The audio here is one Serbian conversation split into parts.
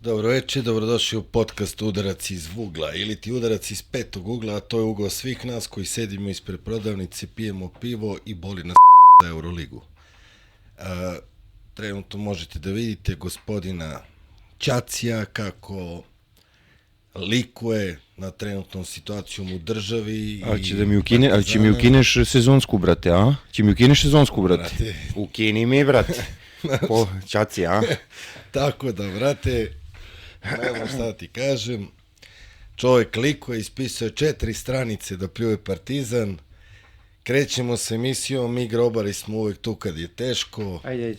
Dobro večer, dobrodošli u podcast Udarac iz Vugla ili ti udarac iz petog ugla, a to je ugao svih nas koji sedimo ispred prodavnice, pijemo pivo i boli nas za Euroligu. Trenutno možete da vidite gospodina Ćacija kako likuje na trenutnom situacijom u državi. Ali će mi ukineš sezonsku, brate, a? Će mi ukineš sezonsku, brate? Ukini mi, brate. Po Ćaci, a? Tako da, brate, ne znam šta ti kažem. Čovjek likuje, ispisao 4 stranice da pljuje Partizan. Krećemo s emisijom, mi grobari smo uvek tu kad je teško. Ajde.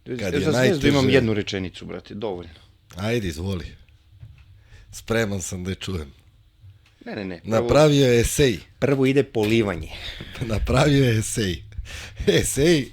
Kad je najteže. najteže. Imam jednu rečenicu, brate, dovoljno. Ajde, izvoli. Spreman sam da je čujem. Ne. Napravio je esej. Prvo ide polivanje. Napravio je esej. Esej,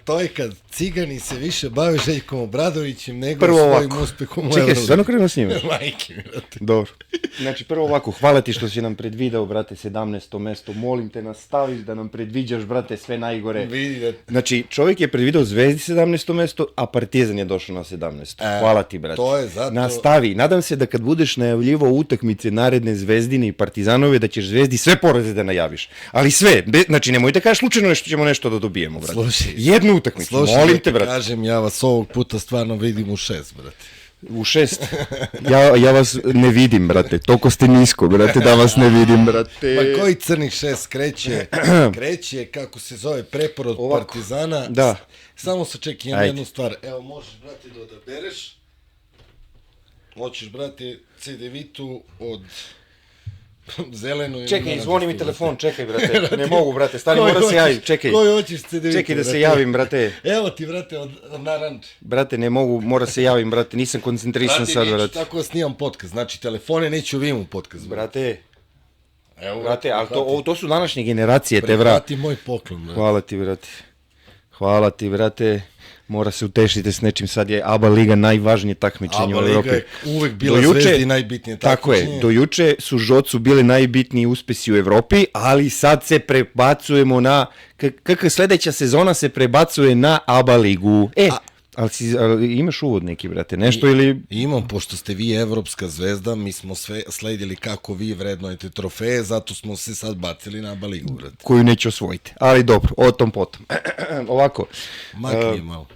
to je kad cigani se više bave Željkom Obradovićem nego prvo svojim ovako. uspehom u Čekaj, Euroligi. stvarno krenuo snimaš? Majke mi, brate. Dobro. Znači, prvo ovako, hvala ti što si nam predvidao, brate, 17. mesto. Molim te, nastaviš da nam predviđaš, brate, sve najgore. Vidi da... Znači, čovjek je predvidao Zvezdi 17. mesto, a Partizan je došao na 17. Hvala ti, brate. To je zato... Nastavi. Nadam se da kad budeš najavljivao utakmice naredne Zvezdine i Partizanove, da ćeš Zvezdi sve poraze da najaviš. Ali sve. Znači, nemoj da kažeš slučajno ćemo nešto da dobijemo, brate. Slušaj. Jednu utakmicu, molim te, brate. Kažem, ja vas ovog puta stvarno vidim u 6, brate. U 6. Ja vas ne vidim, brate. Toliko ste nisko, brate, da vas ne vidim, brate. Pa koji crnih 6 kreće, kako se zove, preporod ovako. Partizana. Da. Samo sačekaj, imam jednu stvar. Evo, možeš, brate, da odabereš. Hoćeš, brate, CD-vitu od... zelenu. Čekaj, zvoni mi telefon, čekaj, brate. Ne mogu, brate, stani, mora se javim, čekaj. Koji hoćeš CD-vitu? Čekaj da se javim, brate. Evo ti, brate, od naranče. Brate, ne mogu, mora se javim, brate, nisam koncentrisan sad, brate. Neću tako snimam podcast, znači telefone neću vidim u podcast. Brate, evo, brate, ali to su današnje generacije, te, brate. Prihvati moj poklon, brate. Hvala ti, brate. Mora se utešiti s nečim, sad je ABA liga najvažnije takmičenje u Evropi. ABA liga je uvek bila Zvezdi najbitnije takmičenje. Tako je, do juče su Žocu bili najbitniji uspesi u Evropi, ali sad se prebacujemo na, kakva sledeća sezona se prebacuje na ABA ligu. Ali imaš uvod neki, brate, nešto ili... Imam, pošto ste vi evropska zvezda, mi smo sve sledili kako vi vrednujete trofeje, zato smo se sad bacili na ABA ligu, brate. Koju neće osvojiti, ali dobro, o tom potom. Ovako. Makni malo.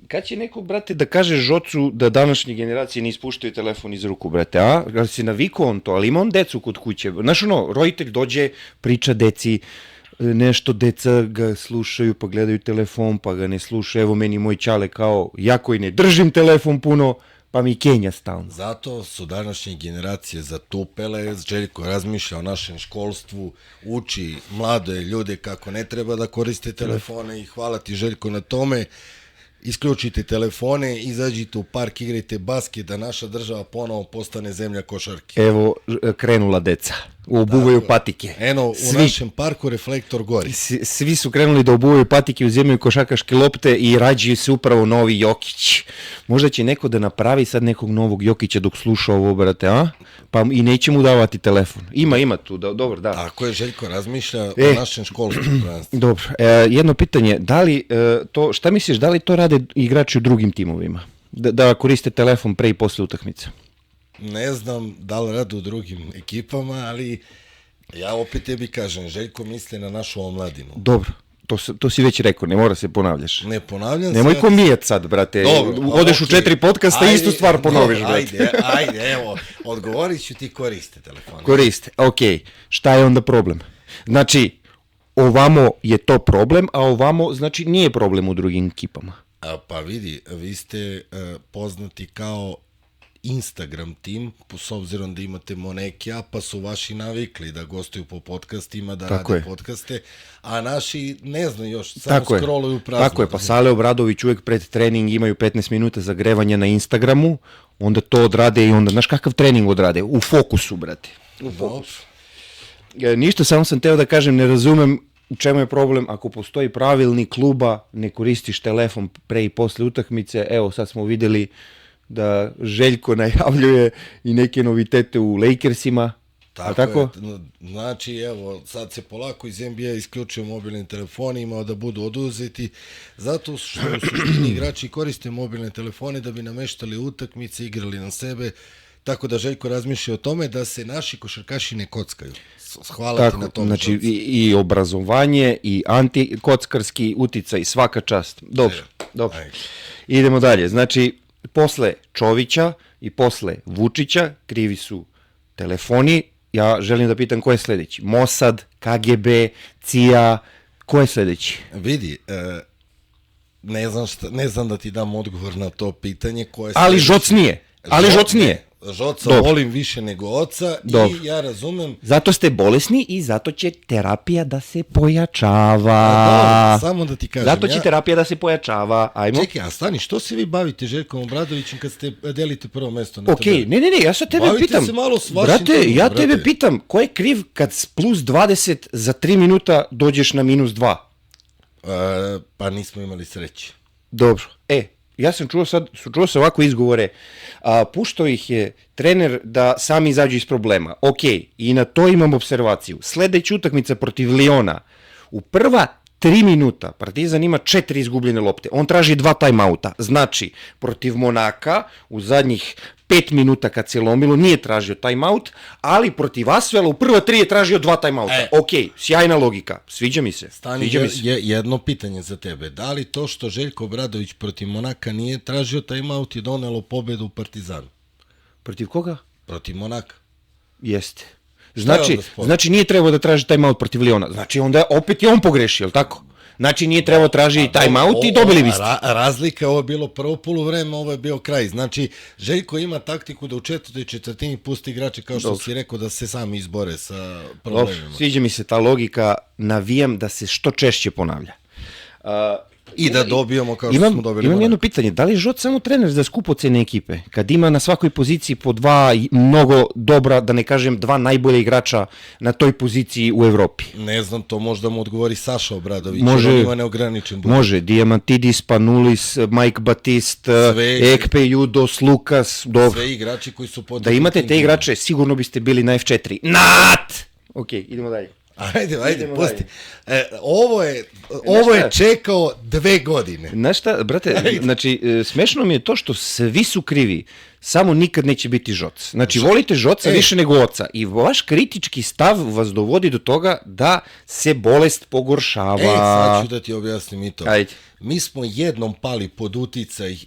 Kad će neko, brate, da kaže Žocu da današnje generacije ne ispuštaju telefon iz ruku, brate, a? Kad si navikao on to, ali ima on decu kod kuće. Znaš ono, roditelj dođe, priča deci, nešto deca ga slušaju, pa gledaju telefon, pa ga ne slušaju. Evo meni moj ćale kao, ja koji ne držim telefon puno, pa mi Kenja stalno. Zato su današnje generacije zatupele, Željko razmišlja o našem školstvu, uči mlade ljude kako ne treba da koriste telefone i hvala ti, Željko, na tome. Isključite telefone, izađite u park, igrajte basket, da naša država ponovo postane zemlja košarke. Evo, krenula deca, obuvaju patike. Eno, u našem parku reflektor gori. Svi su krenuli da obuvaju patike, uzimaju košarkaške lopte i rađaju se upravo novi Jokić. Možda će neko da napravi sad nekog novog Jokića dok sluša ovo, brate, a? Pa i neće mu davati telefon. Ima tu, dobro, da. Tako je, Željko razmišlja o našem školstvu. Dobro, jedno pitanje, šta misliš, da li to rade igrači u drugim timovima? Da koriste telefon pre i posle utakmice? Ne znam da li rade u drugim ekipama, ali ja opet tebi kažem, Željko misli na našu omladinu. Dobro. To si već rekao, ne mora se ponavljaš. Ne ponavljam se. Nemoj ko mijat sad, brate. Dobro, odeš u 4 podcasta i istu stvar ponoviš, brate. Ajde, evo, odgovorit ću ti, koriste telefon. Koriste, okej. Šta je onda problem? Znači, ovamo je to problem, a ovamo, znači, nije problem u drugim ekipama. Pa vidi, vi ste poznati kao Instagram tim, s obzirom da imate Monekija, pa su vaši navikli da gostuju po podcastima, da rade podcaste, a naši ne znaju još, samo scrolluju prazno. Tako je, pa Sale Obradović uvek pred trening imaju 15 minuta zagrevanja na Instagramu, onda to odrade i onda, znaš kakav trening odrade? U fokusu, brate. U fokusu. Ništa, samo sam teo da kažem, ne razumem u čemu je problem, ako postoji pravilnik kluba, ne koristiš telefon pre i posle utakmice, evo sad smo videli da Željko najavljuje i neke novitete u Lakersima, Tako je. Znači, evo, sad se polako iz NBA isključuju mobilnim telefonima da budu oduzeti, zato što u suštini igrači koriste mobilne telefone da bi nameštali utakmice, igrali na sebe, tako da Željko razmišlja o tome da se naši košarkaši ne kockaju. Hvala ti na tome. Znači, i obrazovanje, i antikockarski uticaj, svaka čast. Dobro. Idemo dalje. Znači, posle Čovića i posle Vučića krivi su telefoni. Ja želim da pitam ko je sledeći. Mossad, KGB, CIA, ko je sledeći? Vidi, ne znam da ti dam odgovor na to pitanje. Ko je ali Žoc nije. Žoca volim više nego oca. I ja razumem... Zato ste bolesni i zato će terapija da se pojačava. Samo da ti kažem. Zato će terapija da se pojačava. Ajmo. Čekaj, a stani, što se vi bavite Željkom Obradovićem kad ste delite prvo mesto na tabeli? Ne, ja sad tebe pitam. Bavite se malo s vašim brate, ja tebe pitam, ko je kriv kad s plus 20 za 3 minuta dođeš na minus 2? Pa nismo imali sreće. Dobro. Ja sam čuo sam ovako izgovore, puštao ih je trener da sami izađu iz problema. Ok, i na to imam observaciju. Sledeća utakmica protiv Liona, u prva 3 minuta Partizan ima 4 izgubljene lopte. On traži 2 timeouta. Znači, protiv Monaka u zadnjih 5 minuta kad se lomilo nije tražio timeout, ali protiv Asvela u prva 3 je tražio 2 timeouta. Ok, sjajna logika. Sviđa mi se. Stani, jedno pitanje za tebe. Da li to što Željko Obradović protiv Monaka nije tražio timeout je donelo pobedu u Partizanu? Protiv koga? Protiv Monaka. Jeste. Znači nije trebao da traži timeout protiv Liona. Znači onda opet je on pogrešio, je li tako? Znači nije trebao traži timeout i dobili biste. Razlika, ovo je bilo prvo poluvreme, ovo je bio kraj. Znači, Željko ima taktiku da u četvrtoj četvrtini pusti igrače, kao što si rekao, da se sami izbore sa problemima. Sviđa mi se ta logika, navijam da se što češće ponavlja. I da dobijemo kao što smo dobili. Imam jedno pitanje, da li je Žot samo trener za skupocene ekipe? Kad ima na svakoj poziciji po 2 mnogo dobra, da ne kažem 2 najbolje igrača na toj poziciji u Evropi? Ne znam, to možda mu odgovori Saša Obradović. On ima neograničen budžet. Može, Diamantidis, Panulis, Mike Batist, Ekpe, Judos, Lukas, dobro. Sve igrači koji su pod... Da imate te igrače, sigurno biste bili na F4. Nat! Ok, idemo dalje. Ajde, pusti. Ovo je čekao 2 godine. Znaš šta, brate, znači, smešno mi je to što svi su krivi, samo nikad neće biti Žoc. Znači, volite Žoca više nego oca i vaš kritički stav vas dovodi do toga da se bolest pogoršava. Sad ću da ti objasnim i to. Ajde. Mi smo jednom pali pod uticaj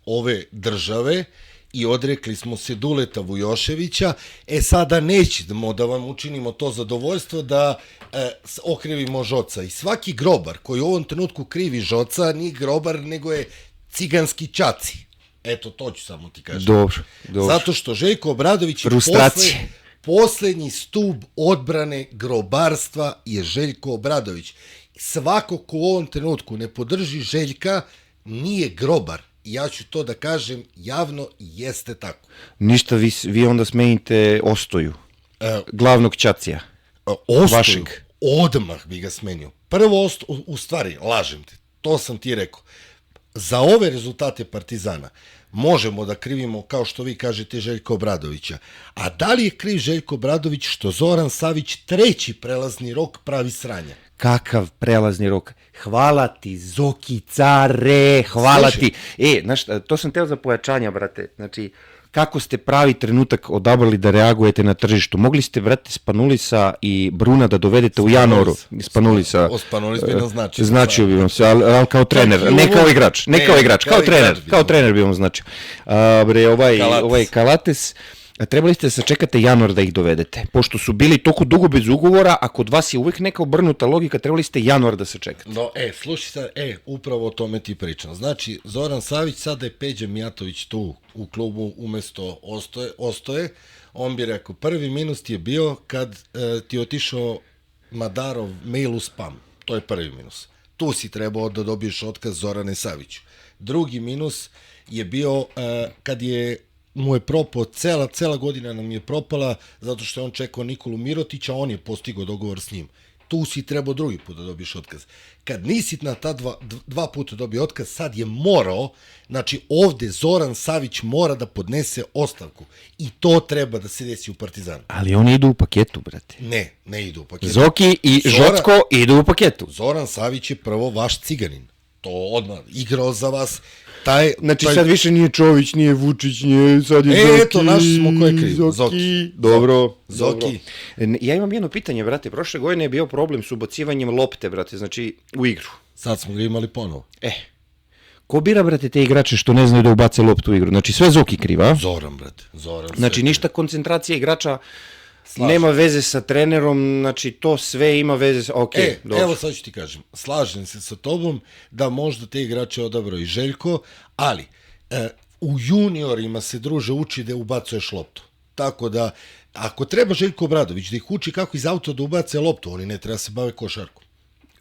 ove države i odrekli smo se Duleta Vujoševića, sada nećemo da vam učinimo to zadovoljstvo da okrivimo Žoca. I svaki grobar koji u ovom trenutku krivi Žoca nije grobar, nego je ciganski čaci. Eto, to ću samo ti kažem. Dobro. Zato što Željko Obradović je poslednji stub odbrane grobarstva je Željko Obradović. Svako ko u ovom trenutku ne podrži Željka nije grobar. Ja ću to da kažem javno i jeste tako. Ništa, vi onda smenite Ostoju, glavnog ćacija. Ostoju, odmah bi ga smenio. Prvo, u stvari, lažem te, to sam ti rekao. Za ove rezultate Partizana možemo da krivimo, kao što vi kažete, Željko Obradovića. A da li je kriv Željko Obradović što Zoran Savić 3. prelazni rok pravi sranja? Kakav prelazni rok? Hvala ti, Zoki care, hvala ti. Znaš, to sam teo za pojačanja, brate. Znači, kako ste pravi trenutak odabrali da reagujete na tržištu? Mogli ste, brate, Spanulisa i Bruna da dovedete u januaru. Spanulis bi nam značio. Značio bi vam se, ali kao trener, ne kao igrač, kao trener bi vam značio. Ovaj Kalates, trebali ste da sačekate januar da ih dovedete. Pošto su bili toliko dugo bez ugovora, a kod vas je uvek neka obrnuta logika, trebali ste januar da sačekate. No, slušaj sad, upravo o tome ti pričam. Znači, Zoran Savić, sada je Peđa Mijatović tu u klubu umesto Ostoje. On bi rekao, prvi minus ti je bio kad ti je otišao Madarov mail u spam. To je prvi minus. Tu si trebao da dobiješ otkaz Zorane Saviću. Drugi minus je bio kad mu je propao, cela godina nam je propala zato što je on čekao Nikolu Mirotića, on je postigao dogovor s njim. tu si trebao drugi put da dobiješ otkaz. Kad nisi na ta dva puta dobio otkaz, sad je morao, znači ovde Zoran Savić mora da podnese ostavku. I to treba da se desi u Partizanu. Ali oni idu u paketu, brate. Ne idu u paketu. Zoki i Žocko idu u paketu. Zoran Savić je prvo vaš ciganin. To odmah igrao za vas. Znači sad više nije Čović, nije Vučić, nije sad je Zoki. Eto, naši smo ko je kriv. Zoki. Dobro. Zoki. Ja imam jedno pitanje, brate. Prošle godine je bio problem s ubacivanjem lopte, brate, znači u igru. Sad smo ga imali ponovo. Ko bira, brate, te igrače što ne znaju da ubace loptu u igru? Znači sve Zoki kriva? Zoran, brate. Zoran. Znači ništa koncentracija igrača nema veze sa trenerom, znači to sve ima veze sa... dobro. Evo sad ću ti kažem, slažem se sa tobom da možda te igrače odabrao i Željko, ali u juniorima se, druže, uči da ubacuješ loptu. Tako da, ako treba Željko Obradović da ih uči kako iz auta da ubace loptu, oni ne treba se bave košarkom.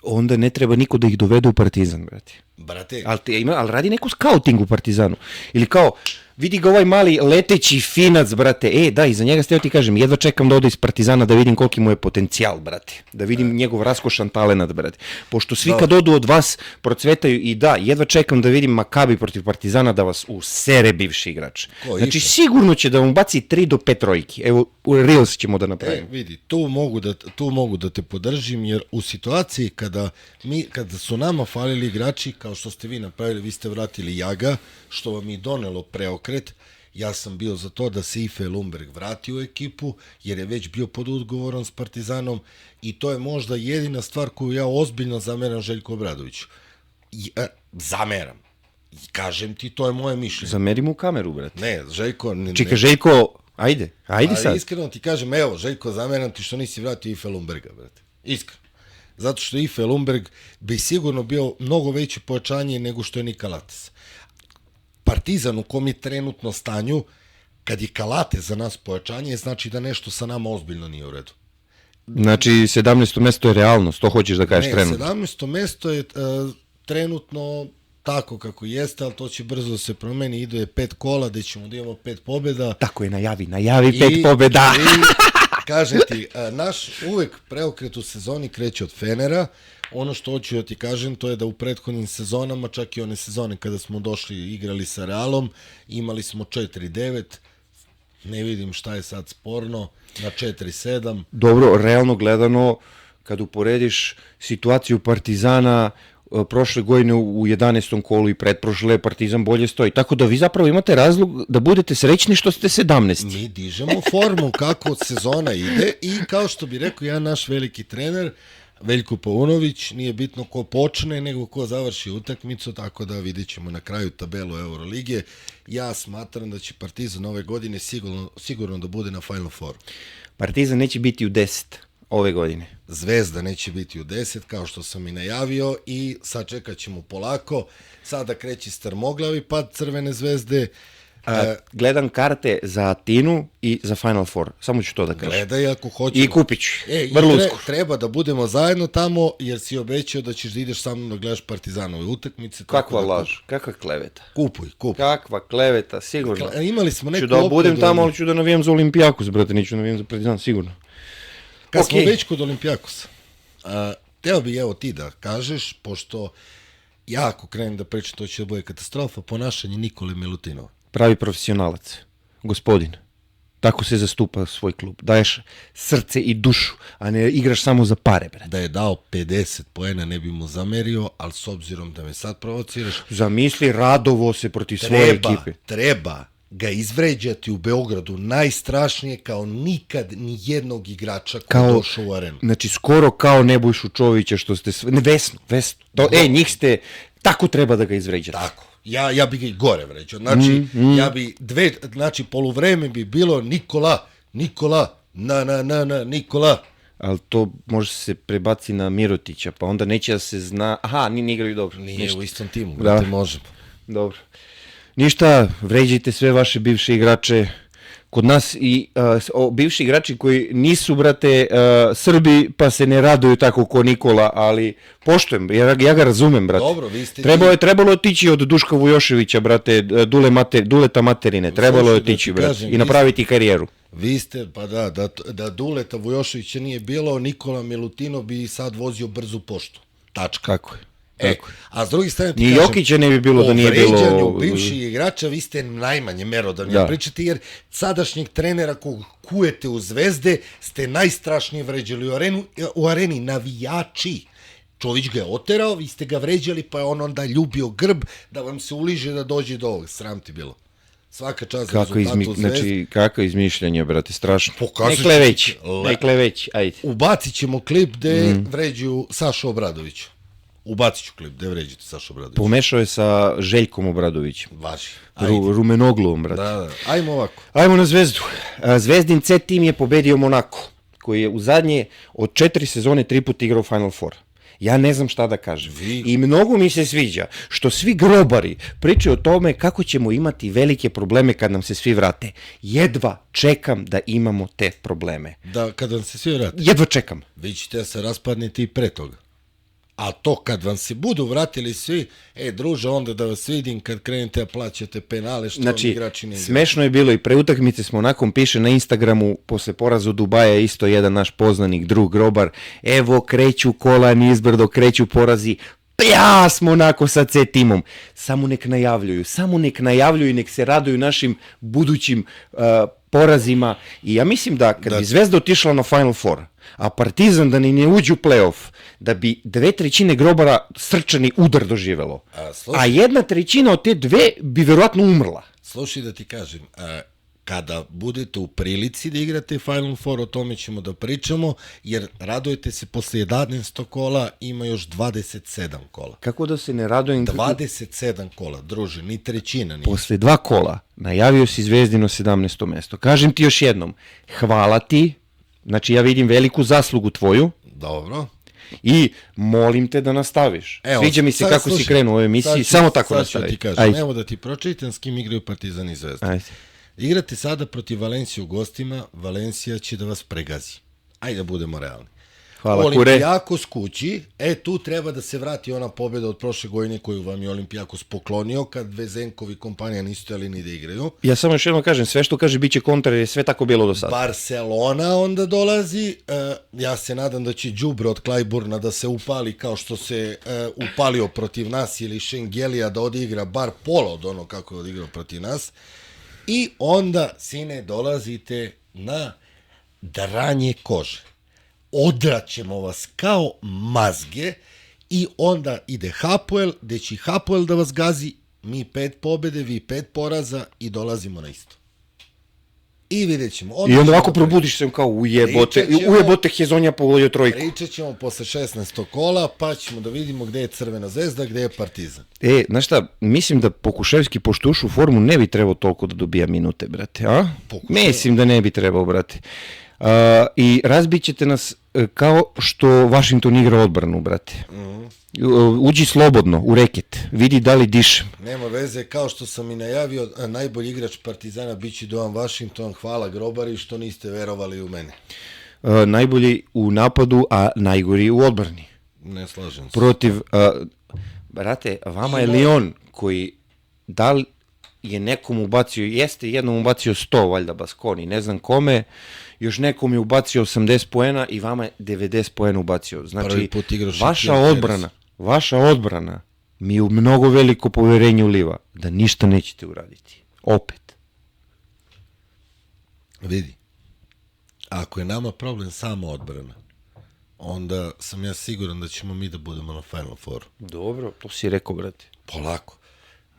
Onda ne treba niko da ih dovede u Partizan, brate. Brate. Ali radi neko skauting u Partizanu. Ili kao, vidi ga ovaj mali leteći finac, brate. Da, iza njega ste ti kažem, jedva čekam da ode iz Partizana da vidim koliki mu je potencijal, brate. Da vidim njegov raskošan talenat, brate. Pošto svi kad odu od vas procvetaju i da, jedva čekam da vidim Makabi protiv Partizana da vas usere bivši igrač. Znači sigurno će da vam baci 3 do 5 trojki. Evo, u Reels ćemo da napravimo. Vidi, tu mogu da te podržim, jer u situaciji kada su nama falili igrači, kao što ste vi napravili, vi ste vratili Jaga, što vam je donelo preokret. Ja sam bio za to da se Ife Lundberg vrati u ekipu, jer je već bio pod odgovorom s Partizanom i to je možda jedina stvar koju ja ozbiljno zameram Željku Obradoviću. Zameram. Kažem ti, to je moje mišljenje. Zamerimo u kameru, brate. Ne, Željko... Čekaj, Željko, ajde sad. Iskreno ti kažem, evo, Željko, zameram ti što nisi vratio Ife Lundberga, brate. Iskreno. Zato što Ife Lundberg bi sigurno bio mnogo veće pojačanje nego što je Nika Lates. Partizan u kom je trenutno stanju, kad je Kalate za nas pojačanje, znači da nešto sa nama ozbiljno nije u redu. Znači 17. mesto je realnost, to hoćeš da kažeš trenutno? Ne, 17. mesto je trenutno tako kako jeste, ali to će brzo da se promeni, ide 5 kola, gde ćemo da imamo 5 pobjeda. Tako je, najavi 5 pobjeda. Kažem ti, naš uvek preokret u sezoni kreće od Fenera. Ono što hoću da ti kažem, to je da u prethodnim sezonama, čak i one sezone kada smo došli igrali sa Realom, imali smo 4-9, ne vidim šta je sad sporno, na 4-7. Dobro, realno gledano, kad uporediš situaciju Partizana prošle godine u 11. kolu i pretprošle, Partizan bolje stoji. Tako da vi zapravo imate razlog da budete srećni što ste 17. Mi dižemo formu kako sezona ide i kao što bi rekao jedan naš veliki trener, Veljko Paunović, nije bitno ko počne, nego ko završi utakmicu, tako da vidjet ćemo na kraju tabelu Euroligije. Ja smatram da će Partizan ove godine sigurno da bude na Final Four. Partizan neće biti u 10 ove godine. Zvezda neće biti u 10, kao što sam i najavio, i sad čekat ćemo polako. Sada kreće strmoglavi pad Crvene zvezde. Gledam karte za Atinu i za Final Four. Samo ću to da kažem. Gledaj ako hoćemo. I kupit ću. Vrlo uskoro. Treba da budemo zajedno tamo, jer si obećao da ćeš da ideš sa mnom da gledaš Partizanove utakmice. Kakva laž, kakva kleveta. Kupuj. Kakva kleveta, sigurno. Imali smo neku ću da budem tamo, ali ću da navijam za Olimpijakos, brate, neću navijam za Partizan, sigurno. Kad smo već kod Olimpijakosa, teo bi evo ti da kažeš, pošto ja ako krenem da pričam, to će da bude katastrofa, ponašanje Nikole Milutinova. Pravi profesionalac, gospodin. Tako se zastupa svoj klub. Daješ srce i dušu, a ne igraš samo za pare, brate. Da je dao 50 poena ne bi mu zamerio, ali s obzirom da me sad provociraš... Zamisli, radovo se protiv svoje ekipe. Treba ga izvređati u Beogradu najstrašnije kao nikad ni jednog igrača koji je došao u arenu. Znači, skoro kao Nebojšu Čovića što ste... Vesnu. Njih ste... Tako treba da ga izvređate. Tako. Ja bi ga i gore vređao. Znači, ja bi poluvreme bi bilo Nikola, Nikola. Ali to može se prebaci na Mirotića, pa onda neće da se zna... Aha, ni igraju dobro. Nije u istom timu, brate, možemo. Dobro. Ništa, vređajte sve vaše bivše igrače, kod nas i bivši igrači koji nisu, brate, Srbi, pa se ne raduju tako ko Nikola, ali poštujem, ja ga razumem, brate. Dobro, vi ste Trebalo je otići od Duška Vujoševića, brate, Duleta materine, trebalo je otići, brate, i napraviti karijeru. Vi ste, pa da Duleta Vujoševića nije bilo, Nikola Milutinov bi sad vozio brzu poštu. Tačka. Kako je. A s druge strane ni Jokića ne bi bilo da nije bilo... O vređanju bivših igrača vi ste najmanje merodavni pričati, jer sadašnjeg trenera kog kujete u Zvezde ste najstrašnije vređali u areni. Navijači. Čović ga je oterao, vi ste ga vređali, pa je on onda ljubio grb da vam se uliže da dođe do ovog. Sram ti bilo. Svaka čast za rezultatu Zvezde. Znači, kako izmišljanje, brate, strašno. Ne kleveć, ajde. Ubacit ćemo klip gde vređuju Sašu Obradovića. Ubacit ću klip, gde vređite Sašu Obradovića. Pomešao je sa Željkom Obradovićem. Važi. Rumenogluvom, brate. Da. Ajmo ovako. Ajmo na Zvezdu. Zvezdin C tim je pobedio Monako, koji je u zadnje od 4 sezone 3 put igrao Final Four. Ja ne znam šta da kažem. I mnogo mi se sviđa što svi grobari pričaju o tome kako ćemo imati velike probleme kad nam se svi vrate. Jedva čekam da imamo te probleme. Da, kad vam se svi vrate? Jedva čekam. Vi ćete da se raspadnete i pre toga. A to kad vam se budu vratili svi, druže, onda da vas vidim kad krenete da plaćate penale, što vam igrači ne igraju. Smešno je bilo i pre utakmice smo onako piše na Instagramu, posle poraza u Dubaja isto jedan naš poznanik, drug grobar, evo kreću kola nizbrdo, kreću porazi, smo onako sa C timom. Samo nek najavljuju i nek se raduju našim budućim porazima. I ja mislim da kad bi Zvezda otišla na Final Four, a Partizan da ni ne uđu u play-off, da bi 2/3 grobara srčani udar doživelo. A 1/3 od te 2 bi verovatno umrla. Slušaj da ti kažem, kada budete u prilici da igrate Final Four, o tome ćemo da pričamo, jer radujete se posle 11. kola, ima još 27 kola. Kako da se ne radujem? 27 kola, druže, ni trećina nije. Posle 2 kola najavio si Zvezdino 17. mesto. Kažem ti još jednom, hvala ti, znači ja vidim veliku zaslugu tvoju. Dobro. I molim te da nastaviš. Sviđa mi se kako si krenuo u ovoj emisiji, samo tako nastavi. Sad ću ti kažem, evo da ti pročitam s kim igraju Partizan i Zvezda. Ajde. Igrate sada protiv Valencije u gostima, Valencija će da vas pregazi. Ajde da budemo realni. Hvala, Kure. Olimpijakos kući, tu treba da se vrati ona pobjeda od prošle godine koju vam je Olimpijakos poklonio, kad Vezenkovi kompanija nisu htjeli ni da igraju. Ja samo još jednom kažem, sve što kaže bit će kontra, je sve tako bilo do sada. Barcelona onda dolazi, ja se nadam da će đubre od Klajburna da se upali kao što se upalio protiv nas, ili Šengelija da odigra bar pola od ono kako je odigrao protiv nas. I onda, sine, dolazite na dranje kože. Odraćemo vas kao mazge i onda ide Hapoel, gde će Hapoel da vas gazi, mi 5 pobjede, vi 5 poraza i dolazimo na isto. I vidjet ćemo. I onda ovako probudiš se kao ujebote Hezonja pogodio trojku. Pričat ćemo posle 16. kola, pa ćemo da vidimo gde je Crvena Zvezda, gde je Partizan. Znaš šta, mislim da Pokuševski, pošto ušu u formu, ne bi trebao toliko da dobija minute, brate, a? Mislim da ne bi trebao, brate. I razbit ćete nas kao što Washington igra odbranu, brate. Uđi slobodno u reket, vidi da li dišem. Nema veze, kao što sam i najavio, najbolji igrač Partizana bit će Doan Washington, hvala grobari što niste verovali u mene. Najbolji u napadu, a najgori u odbrani. Ne slažem se. Protiv, brate, vama je Lyon koji, da li je nekom ubacio, jeste jednom ubacio 100, valjda Baskoni, ne znam kome, još nekom je ubacio 80 poena i vama je 90 poena ubacio. Znači, vaša odbrana mi je u mnogo veliko poverenje uliva da ništa nećete uraditi. Opet. Vidi, ako je nama problem samo odbrana, onda sam ja siguran da ćemo mi da budemo na Final Fouru. Dobro, to si rekao, brate. Polako.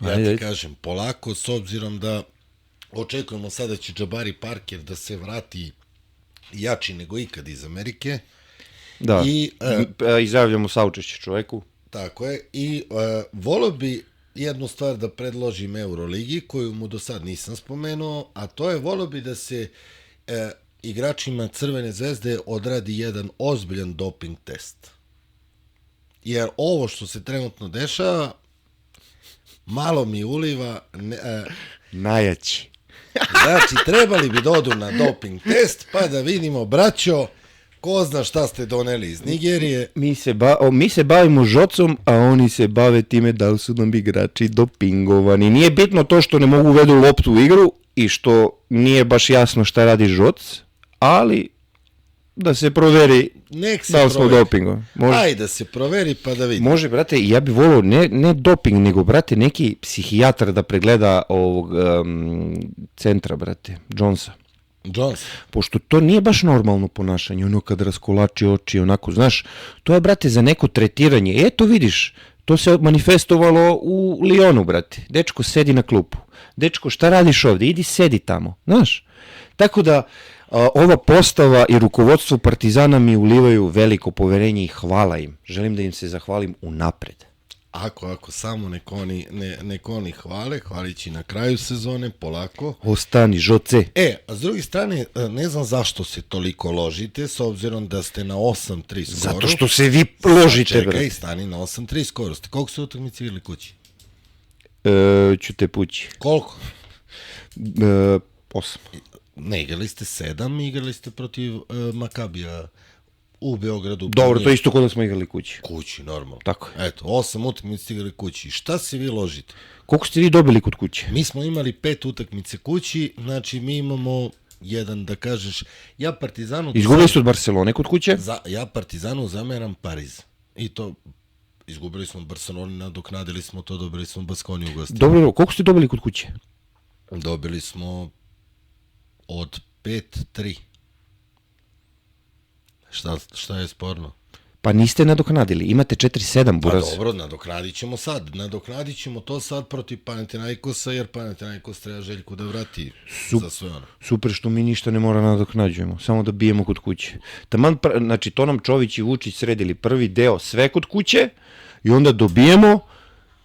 Ja ti kažem, polako, s obzirom da očekujemo sada će Jabari Parker da se vrati jači nego ikad iz Amerike. Da, izjavljamo saučešće čoveku. Tako je, i volio bi jednu stvar da predložim Euroligi, koju mu do sad nisam spomenuo, a to je volio bi da se igračima Crvene Zvezde odradi jedan ozbiljan doping test. Jer ovo što se trenutno dešava, malo mi uliva... Najjači. Znači, trebali bi da odu na doping test, pa da vidimo, braćo, ko zna šta ste doneli iz Nigerije. Mi se bavimo žocom, a oni se bave time da li su nam igrači dopingovani. Nije bitno to što ne mogu uvedu loptu u igru i što nije baš jasno šta radi žoc, ali da se proveri da li smo dopingovani. Ajde da se proveri pa da vidimo. Može, brate, ja bih volio ne doping, nego, brate, neki psihijatar da pregleda ovog centra, brate, Jonesa. Pošto to nije baš normalno ponašanje, ono kad raskolači oči, onako, znaš, to je, brate, za neko tretiranje. Eto, vidiš, to se manifestovalo u Lyonu, brate. Dečko sedi na klupu. Dečko, šta radiš ovdje? Idi sedi tamo, znaš. Tako da, ova postava i rukovodstvo Partizana mi ulivaju veliko poverenje i hvala im. Želim da im se zahvalim unapred. Ako samo neko oni hvalići na kraju sezone, polako. Ostani, žoce. A s druge strane, ne znam zašto se toliko ložite, s obzirom da ste na 8-3 skoro. Zato što se vi ložite, brate. Čekaj, stani na 8-3 skoro. Koliko su utakmice igrali kući? Ću te pući. Koliko? 8. Ne, igrali ste 7, igrali ste protiv Makabija u Beogradu. Dobro, to je isto kod da smo igrali kući. Kući, normalno. Tako je. Eto, 8 utakmica igrali kući. Šta se vi ložite? Koliko ste vi dobili kod kuće? Mi smo imali 5 utakmice kući, znači mi imamo jedan, da kažeš, ja Partizanu... Izgubili ste od Barcelone kod kuće? Ja Partizanu zameram Pariz. I to, izgubili smo Barcelonu, nadoknadili smo to, dobili smo Baskoniju u gostinu. Dobro, koliko ste dobili kod kuće? Dobili smo od 5-3. Šta je sporno? Pa niste nadoknadili, imate 4-7, buraz. Pa dobro, nadoknadit ćemo to sad protiv Panathinaikosa, jer Panathinaikos treba Željku da vrati za sve ono. Super što mi ništa ne mora nadoknađujemo, samo da bijemo kod kuće. Znači, to nam Čović i Vučić sredili prvi deo sve kod kuće i onda dobijemo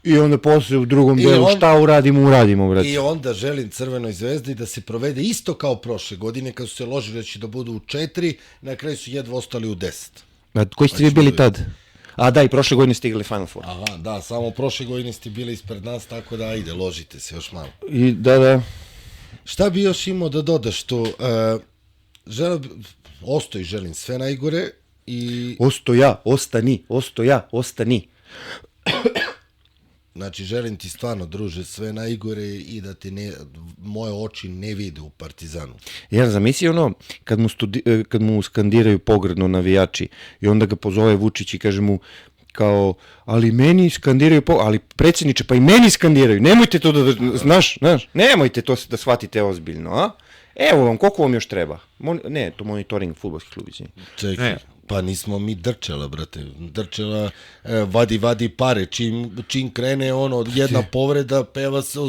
i onda posle u drugom delu šta uradimo, brate. I onda želim Crvenoj zvezdi da se provede isto kao prošle godine, kad su se ložili da budu u 4, na kraju su jedva ostali u 10. A koji ste vi bili tad? A da, i prošle godine ste igrali Final Four. Aha, da, samo prošle godine ste bili ispred nas, tako da ajde, ložite se još malo. I da. Šta bi još imao da dodaš tu? Želim sve najgore i... Ostani. Znači, želim ti stvarno, druže, sve najgore i da te moje oči ne vide u Partizanu. Ja zamisli ono, kad mu skandiraju pogrdno navijači i onda ga pozove Vučić i kaže mu kao, ali meni skandiraju, ali predsjedniče, pa i meni skandiraju, nemojte to da, znaš, nemojte to da shvatite ozbiljno, a? Evo vam, koliko vam još treba? Ne, to monitoring fudbalski klub. Čekaj, pa nismo mi Drčela, brate. Drčela vadi pare. Čim krene jedna povreda, peva se,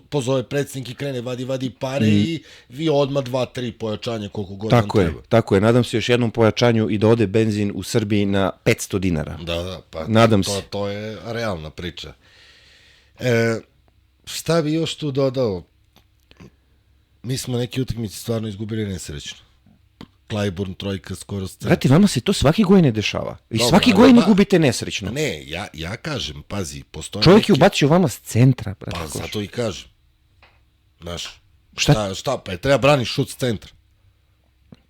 pozove predsjednik i krene, vadi pare i vi odmah 2-3 pojačanja koliko god vam treba. Tako je, nadam se još jednom pojačanju i da ode benzin u Srbiji na 500 dinara. Da, pa nadam se. To je realna priča. Šta bi još tu dodao? Mi smo neki utakmice stvarno izgubili nesrećno. Clyburn, trojka, skoro s centra. Brate, vama se to svaki godine dešava. I svaki godine gubite nesrećno. Ne, ja kažem, pazi, postoje čovjek je ubacio vama s centra, brate. Pa zato i kažem. Znaš, šta? Pa je treba braniš šut s centra.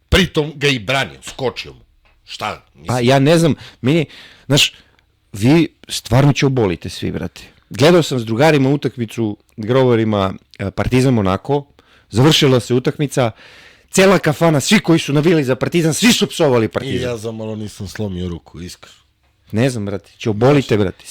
Pritom ga i branio, skočio mu. Šta? Pa ja ne znam, znaš, vi stvarno će obolite svi, brate. Gledao sam s drugarima utakmicu, grovarima Partizan Monako, završila se utakmica, cela kafana, svi koji su navili za Partizan, svi su psovali Partizan. I ja za malo nisam slomio ruku, iskreno. Ne znam, brate, će obolite, brate,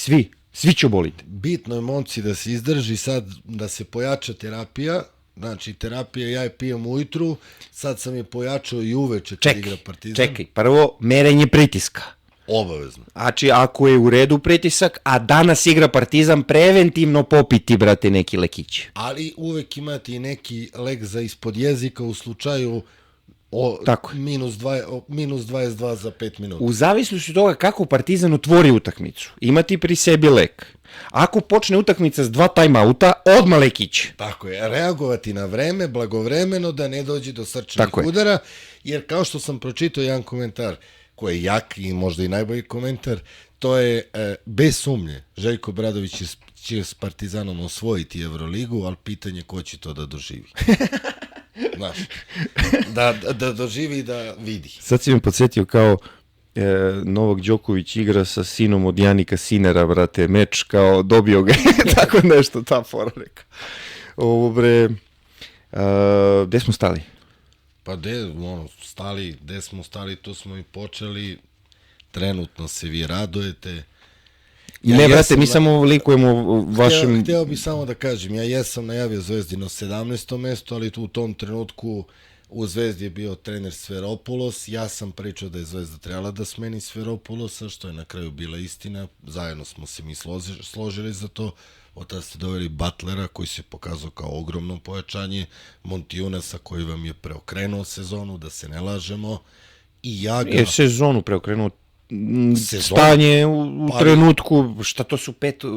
svi će obolite. Bitno je, momci, da se izdrži sad, da se pojača terapija, znači terapija ja je pijem ujutru, sad sam je pojačao i uveče kad igra Partizan. Čekaj, prvo merenje pritiska. Obavezno. Znači, ako je u redu pritisak, a danas igra Partizan, preventivno popiti, brate, neki lekić. Ali uvek imate i neki lek za ispod jezika u slučaju minus 22 za 5 minuta. U zavisnosti od toga kako Partizan otvori utakmicu, imati pri sebi lek. Ako počne utakmica s 2 time-outa, odmah lekić. Tako je, reagovati na vreme, blagovremeno, da ne dođe do srčanih udara, jer kao što sam pročitao jedan komentar, koji je jak i možda i najbolji komentar, To je, bez sumnje, Željko Obradović će s Partizanom osvojiti Euroligu, ali pitanje ko će to da doživi. Znaš, da doživi i da vidi. Sad si me podsjetio kao Novak Đoković igra sa sinom od Janika Sinera, brate, meč, kao dobio ga, tako nešto, ta fora reka. Ovo bre, gde smo stali? Pa gde smo stali, tu smo i počeli, trenutno se vi radujete. Brate, mi samo likujemo vašem... Hteo bi samo da kažem, ja jesam najavio Zvezdino 17. mesto, ali tu u tom trenutku u Zvezdi je bio trener Sferopoulos, ja sam pričao da je Zvezda trebala da smeni Sferopoulosa, što je na kraju bila istina, zajedno smo se mi složili za to, od tada ste doveli Butlera koji se pokazao kao ogromno pojačanje, Montiunasa koji vam je preokrenuo sezonu, da se ne lažemo, i ja ga... Je sezonu preokrenuo stanje u trenutku, šta to su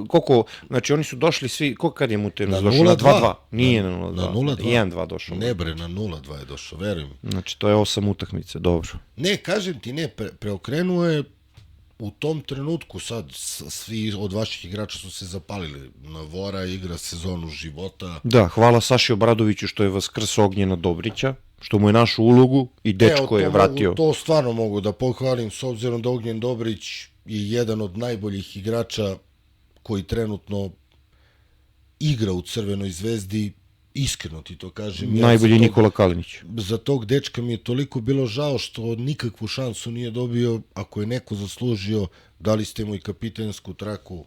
koliko, znači oni su došli svi, koliko kad je Montiunas došao? Na 2-2. Nije na 0-2. Na 0-2. 1-2 došao. Ne bre, na 0-2 je došao, verujem. Znači to je 8 utakmica, dobro. Ne, kažem ti, ne, preokrenuo je u tom trenutku, sad svi od vaših igrača su se zapalili. Vora igra sezonu života. Da, hvala Saši Obradoviću što je vaskrs Ognjena Dobrića, što mu je našu ulogu i dečko je vratio. To stvarno mogu da pohvalim, s obzirom da Ognjen Dobrić je jedan od najboljih igrača koji trenutno igra u Crvenoj Zvezdi, iskreno ti to kažem. Najbolji Nikola Kalinić. Za tog dečka mi je toliko bilo žao što nikakvu šansu nije dobio, ako je neko zaslužio, dali ste mu i kapitensku traku.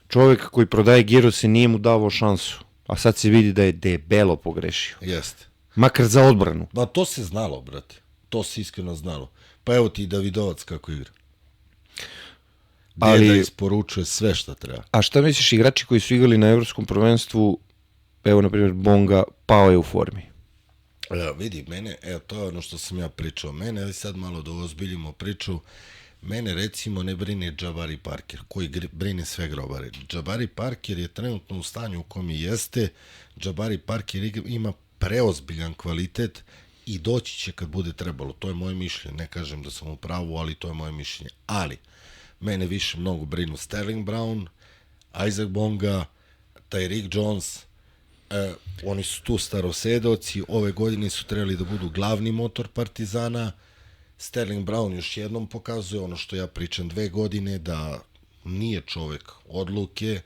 Čovjek koji prodaje girose nije mu davao šansu, a sad se vidi da je debelo pogrešio. Jeste. Makar za odbranu. Pa to se znalo, brate. To se iskreno znalo. Pa evo ti Davidovac kako igra. Deda isporučuje sve šta treba. A šta misliš, igrači koji su igrali na evropskom prvenstvu, evo na primjer Bonga, pao je u formi? Vidi, mene, evo to je ono što sam ja pričao. Mene, sad malo da ozbiljimo priču, mene recimo ne brine Jabari Parker, koji brine sve grobare. Jabari Parker je trenutno u stanju u kom i jeste. Jabari Parker ima preozbiljan kvalitet i doći će kad bude trebalo. To je moje mišljenje. Ne kažem da sam u pravu, ali to je moje mišljenje. Ali, mene više mnogo brinu Sterling Brown, Isaac Bonga, Tyreek Jones, oni su tu starosedoci, ove godine su trebali da budu glavni motor Partizana. Sterling Brown još jednom pokazuje ono što ja pričam 2 godine, da nije čovek odluke,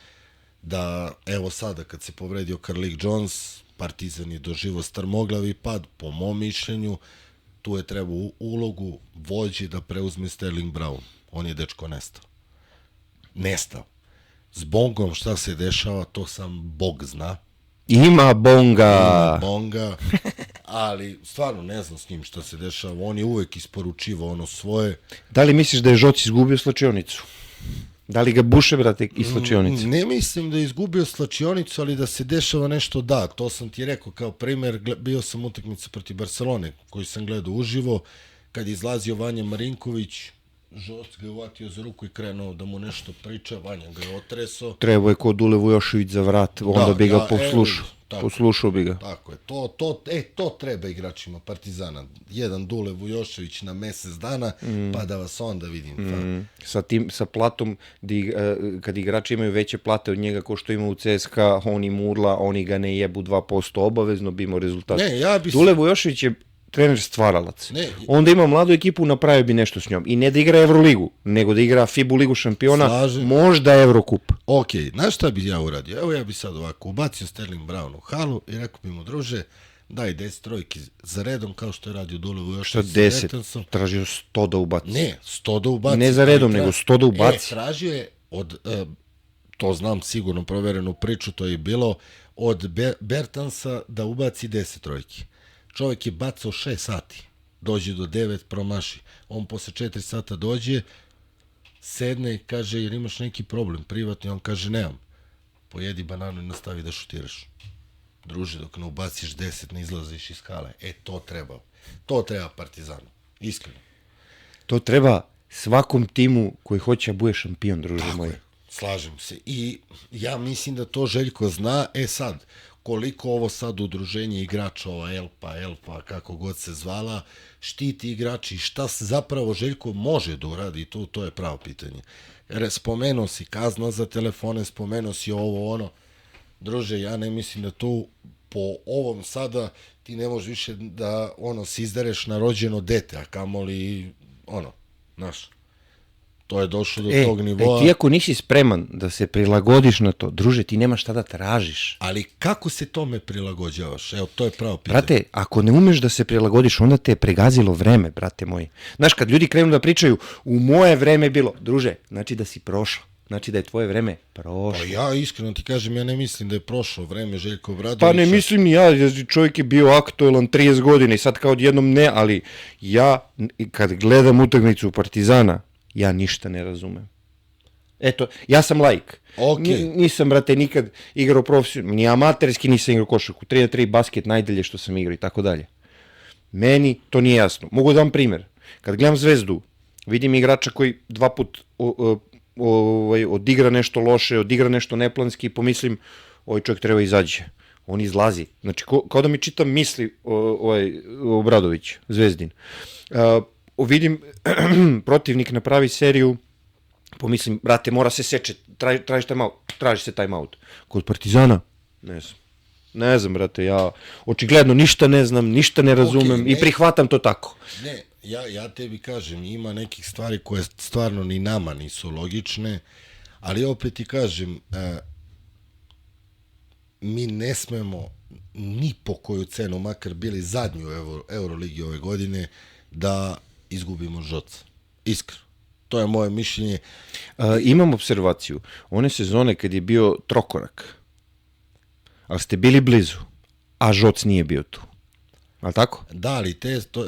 da evo sada kad se povredio Carlik Jones, Partizan je doživo strmoglavi pad, po mom mišljenju, tu je trebao ulogu vođe da preuzme Sterling Brown. On je dečko nestao. S Bongom šta se dešava, to sam Bog zna. Ima Bonga, ali stvarno ne znam s njim šta se dešava. On je uvek isporučivao ono svoje. Da li misliš da je Žoc izgubio slačionicu? Da li ga buše, brate, iz slačionice? Ne mislim da je izgubio slačionicu, ali da se dešava nešto, da. To sam ti rekao kao primer. Bio sam utakmica protiv Barcelone, koju sam gledao uživo. Kad je izlazio Vanja Marinković, Žoc ga je uvatio za ruku i krenuo da mu nešto priča, Vanja ga je otresao. Trebao je kod Dule Vujošević za vrat, onda bi ga poslušao. Poslušao bi ga. Tako je. To treba igračima Partizana. Jedan Dule Vujošević na mesec dana, pa da vas onda vidim. Sa platom, kad igrači imaju veće plate od njega ko što ima u CSKA, oni murla, oni ga ne jebu 2% obavezno, bi imao rezultat. Dule Vujošević je trener stvaralac. Onda ima mladu ekipu, napravio bi nešto s njom. I ne da igra Euroligu, nego da igra FIBA ligu šampiona, možda Eurocup. Ok, znaš šta bi ja uradio? Evo ja bi sad ovako ubacio Sterling Brown u halu i rekao bi mu, druže, daj 10 trojki za redom, kao što je radio Dule Vujošević. Što 10? Tražio 100 da ubaci. Ne, 100 da ubaci. Ne za redom, nego 100 da ubaci. Tražio je od, to znam sigurno proverenu priču, to je bilo od Bertansa da ubaci 10 trojki. Čovjek je bacao 6 sati, dođe do 9, promaši. On posle 4 sata dođe, sedne i kaže, jer imaš neki problem privatni, on kaže, nemam. Pojedi bananu i nastavi da šutiraš. Druže, dok ne ubaciš 10, ne izlaziš iz hale. To treba Partizanu, iskreno. To treba svakom timu koji hoće da bude šampion, druže moje. Slažem se. I ja mislim da to Željko zna. Sad, koliko ovo sad udruženje igrača, ova Elpa, kako god se zvala, štiti igrači, šta se zapravo Željko može da uradi, to je pravo pitanje. Spomenuo si kazna za telefone, spomenuo si ovo, ono, druže, ja ne mislim da tu po ovom sada ti ne možeš više da se izdereš na rođeno dete, a kamoli znaš, to je došlo do tog nivoa. Ti ako nisi spreman da se prilagodiš na to, druže, ti nemaš šta da tražiš. Ali kako se tome prilagođavaš? Evo, to je pravo pitanje. Brate, ako ne umeš da se prilagodiš, onda te je pregazilo vreme, brate moji. Znaš, kad ljudi krenu da pričaju, u moje vreme je bilo, druže, znači da si prošao. Znači da je tvoje vreme prošlo. Pa ja iskreno ti kažem, ja ne mislim da je prošlo vreme Željka Obradovića. Pa ne mislim ni ja, čovjek je bio aktuelan 30 godina i sad kao odjednom ne, ali ja kad gledam utakmicu Partizana, ja ništa ne razumem. Eto, ja sam laik. Okay. Nisam, brate, nikad igrao profesionalno, ni amaterski nisam igrao košarku, 3-3 basket najdelje što sam igrao i tako dalje. Meni to nije jasno. Mogu da vam primjer. Kad gledam Zvezdu, vidim igrača koji 2 put odigra nešto loše, odigra nešto neplanski i pomislim, ovaj čovjek treba izađe. On izlazi. Znači, kao da mi čitam misli Obradović, Zvezdin. Vidim, protivnik napravi seriju, pomislim, brate, mora se seče, traži se time out. Kod Partizana? Ne znam, brate, ja očigledno ništa ne znam, ništa ne razumem i prihvatam to tako. Ne, ja tebi kažem, ima nekih stvari koje stvarno ni nama nisu logične, ali opet ti kažem, mi ne smemo ni po koju cenu, makar bili zadnji u Euroligi ove godine, da izgubimo Žoca. Iskreno. To je moje mišljenje. Imam observaciju. One sezone kad je bio trokorak, ali ste bili blizu, a Žoc nije bio tu. Ali tako? Da, ali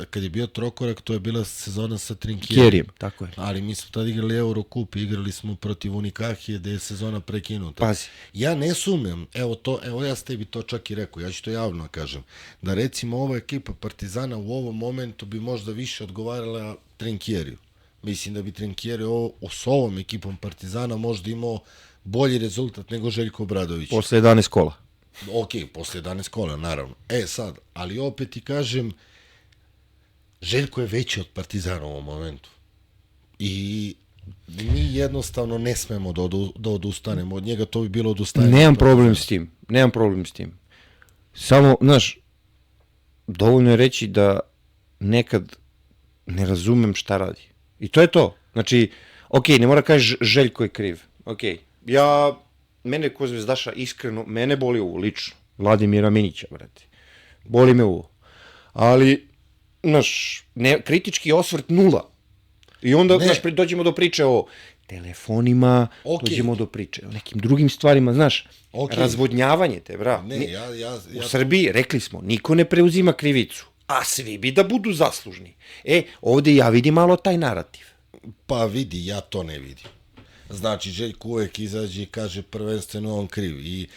kad je bio trokorak, to je bila sezona sa Trinkjerijem. Tako je. Ali mi smo tad igrali Eurocup, igrali smo protiv Unikahije, gde je sezona prekinuta. Pazi. Ja ne sumnjam, evo ja s tebi to čak i rekao, ja ću to javno kažem, da recimo ova ekipa Partizana u ovom momentu bi možda više odgovarala Trinkjeriju. Mislim da bi Trinkjeri s ovom ekipom Partizana možda imao bolji rezultat nego Željko Obradović. Posle 11 kola. Ok, posle 11 kola, naravno. Sad, ali opet ti kažem, Željko je veći od Partizana u ovom momentu. I mi jednostavno ne smemo da odustanemo od njega, to bi bilo odustajanje. Nemam problem s tim. Samo, znaš, dovoljno je reći da nekad ne razumem šta radi. I to je to. Znači, ok, ne mora kažeš Željko je kriv. Ok, mene ko zvezdaša iskreno, mene boli ovo lično. Vladimira Minića, brate. Boli me ovo. Ali, znaš, kritički osvrt 0. I onda, znaš, dođemo do priče o telefonima, dođemo do priče o nekim drugim stvarima, znaš, razvodnjavanje te, bra. U Srbiji, rekli smo, niko ne preuzima krivicu, a svi bi da budu zaslužni. Ovde ja vidim malo taj narativ. Pa vidi, ja to ne vidim. Znači, Željko uvek izađe i kaže prvenstveno on kriv. I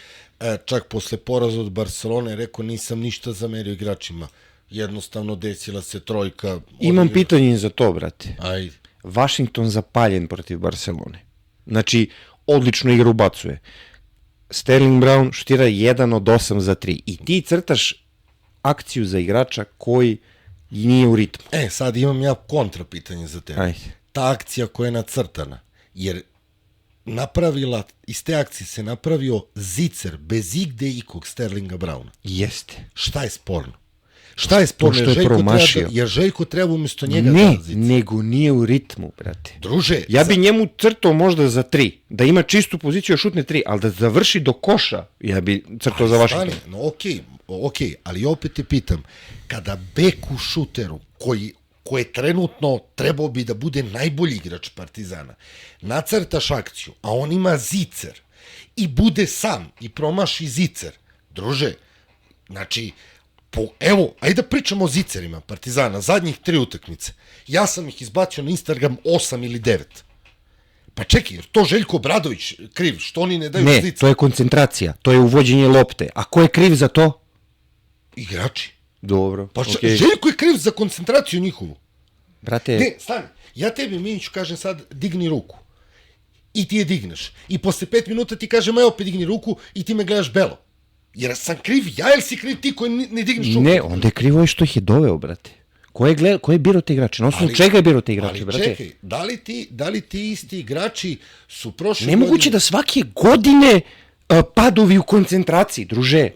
čak posle poraza od Barcelone rekao nisam ništa zamerio igračima. Jednostavno desila se trojka. Imam pitanje za to, brate. Ajde. Washington zapaljen protiv Barcelone. Znači, odlično igra ubacuje. Sterling Brown šutira 1 od 8 za 3. I ti crtaš akciju za igrača koji nije u ritmu. Sad imam ja kontra pitanje za tebe. Ajde. Ta akcija koja je nacrtana, jer iz te akcije se napravio zicer bez igde ikog Sterlinga Browna. Jeste. Šta je sporno? Šta je sporno? To što je promašio. Jer Željko treba umjesto njega da zicer. Ne, nego nije u ritmu, brate. Druže. Ja bi njemu crtao možda za 3, da ima čistu poziciju, šutne 3, ali da završi do koša, ja bi crtao za Washington. Ok, ali opet te pitam, kada beku šuteru, koji trenutno trebao bi da bude najbolji igrač Partizana, nacrtaš akciju, a on ima zicer i bude sam i promaši zicer, druže, znači, evo, ajde da pričamo o zicerima Partizana, zadnjih 3 utakmice. Ja sam ih izbacio na Instagram 8 ili 9. Pa čekaj, to Željko Obradović kriv, što oni ne daju zicer? Ne, to je koncentracija, to je uvođenje lopte. A ko je kriv za to? Igrači. Dobro, pa Željko je kriv za koncentraciju njihovu. Brate... Ne, stani, ja tebi, Miniću, kažem sad, digni ruku. I ti je digneš. I posle 5 minuta ti kažem, opet digni ruku i ti me gledaš belo. Jer sam kriv ja ili si kriv ti koji ne digneš ruku? Ne, onda je krivo je što ih je doveo, brate. Ko je birao te igrače? Na osnovu čega je birao te igrače, brate? Ali čekaj, da li ti isti igrači su prošli... Nemoguće da svake godine padovi u koncentraciji, druže.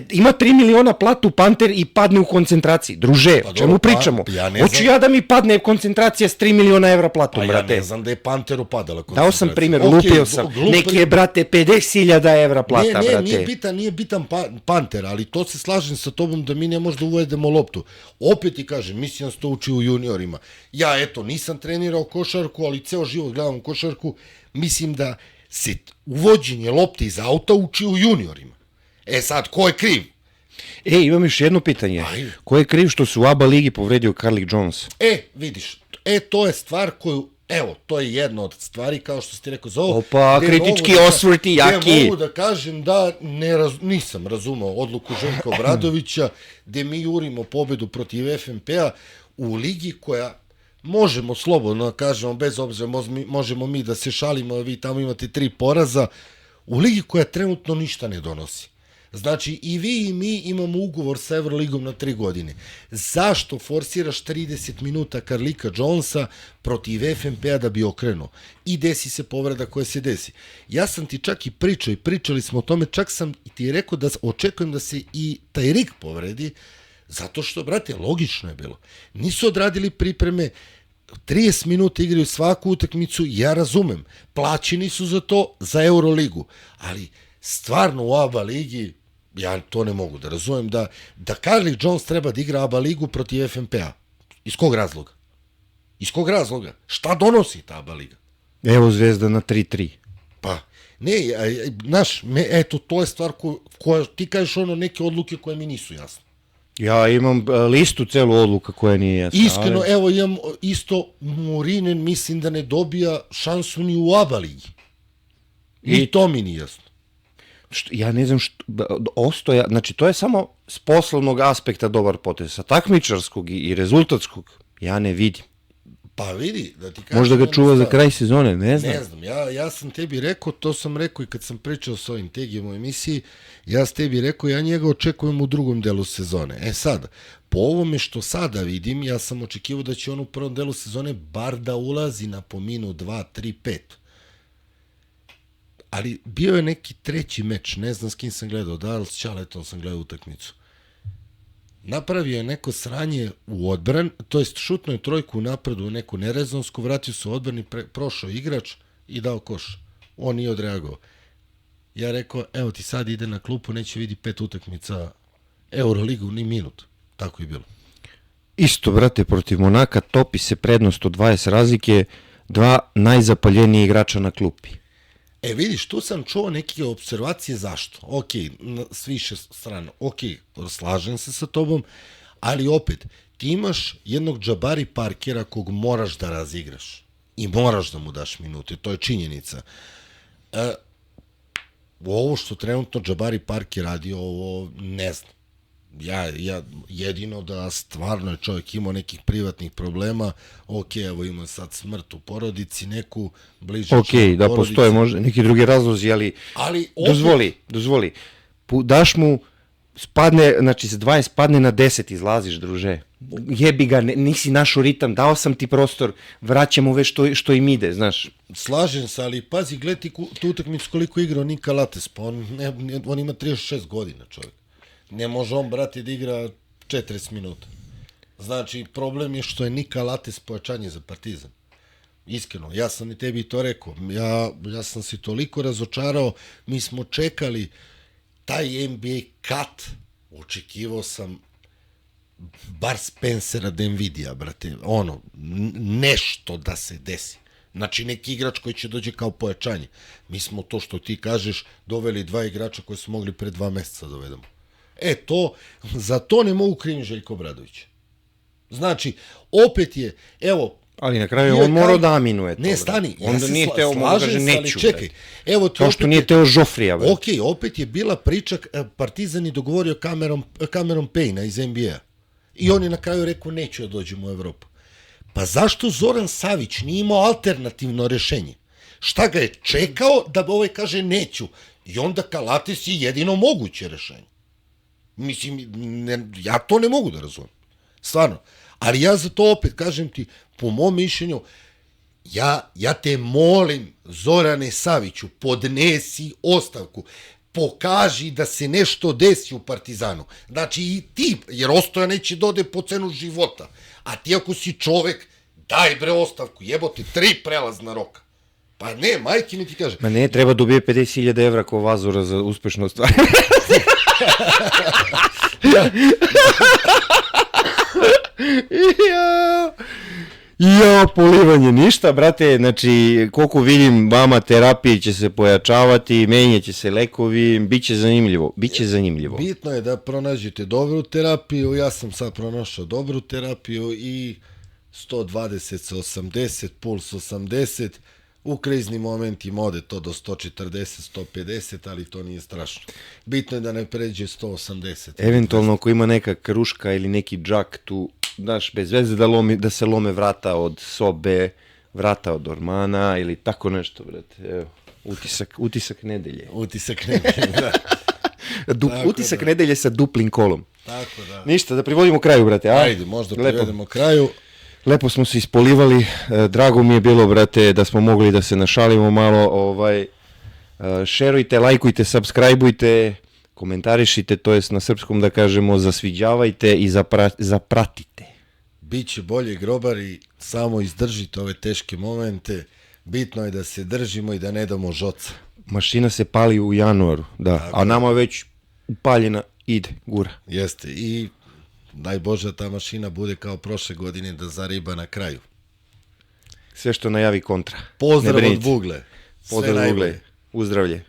Ima 3 miliona platu Panter i padne u koncentraciji, druže. O čemu pričamo? Hoću ja da mi padne koncentracija s 3 miliona evra platom, brate. Ja ne znam da je Panteru padala koncentracija. Dao sam primjer, lupio sam. Neki je, brate, 50.000 evra plata, brate. Nije bitan Panter, ali to se slažem sa tobom da mi ne možda uvedemo loptu. Opet ti kažem, mislim da se to uči u juniorima. Ja, eto, nisam trenirao košarku, ali ceo život gledam košarku. Mislim da se uvođenje lopte iz auta uči u juniorima. Sad, ko je kriv? Imam još jedno pitanje. Ko je kriv što se u ABA ligi povredio Carlik Jones? Vidiš, to je stvar koju, to je jedna od stvari, kao što si ti rekao za ovo. Opa, kritički osvrti, jaki. Gde mogu da kažem da nisam razumao odluku Željka Obradovića, gde mi jurimo pobedu protiv FNP-a u ligi koja, možemo slobodno da kažemo, bez obzira, možemo mi da se šalimo, vi tamo imate 3 poraza, u ligi koja trenutno ništa ne donosi. Znači, i vi i mi imamo ugovor sa Euroligom na 3 godine. Zašto forsiraš 30 minuta Carlika Jonesa protiv FNP-a da bi okrenuo? I desi se povreda koja se desi. Ja sam ti čak i pričao i pričali smo o tome, čak sam ti rekao da očekujem da se i taj Rik povredi, zato što, brate, logično je bilo. Nisu odradili pripreme, 30 minuta igraju svaku utakmicu, ja razumem. Plaćeni su za to, za Euroligu. Ali stvarno u ABA ligi, ja to ne mogu da razumem, da Carlik Jones treba da igra ABA ligu protiv FNP-a. Iz kog razloga? Iz kog razloga? Šta donosi ta ABA liga? Evo Zvezda na 3-3. Pa, ne, znaš, eto, to je stvar koja ti kažeš neke odluke koje mi nisu jasne. Ja imam listu celu odluka koja nije jasna. Iskreno, evo imam isto Murinen, mislim da ne dobija šansu ni u ABA ligi. I to mi nije jasno. Ja ne znam ostoja, znači to je samo s poslovnog aspekta dobar potez, sa takmičarskog i rezultatskog ja ne vidim. Pa vidi, da ti kažem... Možda ga čuva za kraj sezone, ne znam. Ne znam, ja sam tebi rekao, to sam rekao i kad sam pričao s ovim Tegijom u emisiji, ja sam tebi rekao, ja njega očekujem u drugom delu sezone. Sad, po ovome što sada vidim, ja sam očekivao da će on u prvom delu sezone bar da ulazi na po minut 2, 3, 5. Ali bio je neki treći meč, ne znam s kim sam gledao, da li s Ćaletom sam gledao utakmicu. Napravio je neko sranje u odbran, to jest šutno je trojku u napadu u neku nerezonsku, vratio se u odbrani, prošao igrač i dao koš. On nije odreagovao. Ja rekao, evo ti sad ide na klupu, neće vidi 5 utakmica Euroligu, ni minut. Tako je bilo. Isto, brate, protiv Monaka topi se prednost od 20 razlike, 2 najzapaljeniji igrača na klupi. Vidiš, tu sam čuo neke observacije zašto. Ok, s više strana, ok, slažem se sa tobom, ali opet, ti imaš jednog Jabari Parkera kog moraš da razigraš i moraš da mu daš minute, to je činjenica. Ovo što trenutno Jabari Parker radi, ovo ne znam. Ja jedino da stvarno je čovjek imao nekih privatnih problema, ok, evo ima sad smrt u porodici, neku bliže ok, da postoje možda neki drugi razlozi, ali dozvoli, daš mu spadne, znači sa 20 spadne na 10 izlaziš, druže. Jebi ga, nisi našo ritam, dao sam ti prostor, vraćamo ove što im ide, znaš. Slažem se, ali pazi, gledaj tu utakmicu koliko je igrao Nika Lates, pa on ima 36 godina, čovjek. Ne može on, brate, da igra 40 minuta. Znači, problem je što je Nika Lates pojačanje za Partizan. Iskreno, ja sam i tebi to rekao. Ja sam se toliko razočarao, mi smo čekali taj NBA cut, očekivao sam bar Spencera Dinvidija, brate, nešto da se desi. Znači, neki igrač koji će dođe kao pojačanje. Mi smo to što ti kažeš, doveli 2 igrača koje su mogli pre 2 meseca dovedemo. Za to ne mogu kriviti Željko Obradović. Znači, opet je, evo... Ali na kraju on morao da aminuje to. Ne, stani, ja se slažem se, ali čekaj. Kao što nije teo Žofrija. Ok, opet je bila priča, Partizan je dogovorio Cameron Payne iz NBA. I on je na kraju rekao, neću da dođem u Evropu. Pa zašto Zoran Savić nije imao alternativno rešenje? Šta ga je čekao da ovaj kaže neću? I onda Kalates je jedino moguće rešenje. Mislim, ja to ne mogu da razumem. Stvarno. Ali ja za to opet, kažem ti, po mom mišljenju, ja te molim, Zorane Saviću, podnesi ostavku, pokaži da se nešto desi u Partizanu. Znači i ti, jer Ostoja neće dode po cenu života. A ti ako si čovek, daj bre ostavku, jebote, 3 prelazna roka. Pa ne, majke mi ti kaže. Ma ne, treba dobije 50.000 evra ko Vazura za uspešno ostvarenje. Ja, polivanje, ništa, brate, znači, koliko vidim, vama terapije će se pojačavati, menjaće se lekovi, bit će zanimljivo. Bitno je da pronađete dobru terapiju, ja sam sad pronašao dobru terapiju i 120 sa 80, puls 80, u kriznim momentima ode to do 140, 150, ali to nije strašno. Bitno je da ne pređe 180. Eventualno, ako ima neka kruška ili neki džak tu, daš, bez veze da se lome vrata od sobe, vrata od ormana ili tako nešto, brate. Evo, utisak nedelje. Utisak nedelje, da. Utisak nedelje sa duplim kolom. Tako da. Ništa, da privodimo kraju, brate. Ajde, možda privedemo kraju. Lepo smo se ispolivali, drago mi je bilo, brate, da smo mogli da se našalimo malo, šerujte, lajkujte, subscribeujte, komentarišite, to jest na srpskom da kažemo, zasviđavajte i zapratite. Biće bolje, grobari, samo izdržite ove teške momente, bitno je da se držimo i da ne damo žoca. Mašina se pali u januaru, da, tako, a nama već upaljena ide, gura. Jeste, i daj Bože ta mašina bude kao prošle godine da zariba na kraju. Sve što najavi kontra. Pozdrav od Bugle. Pozdrav od Bugle. Uzdravlje.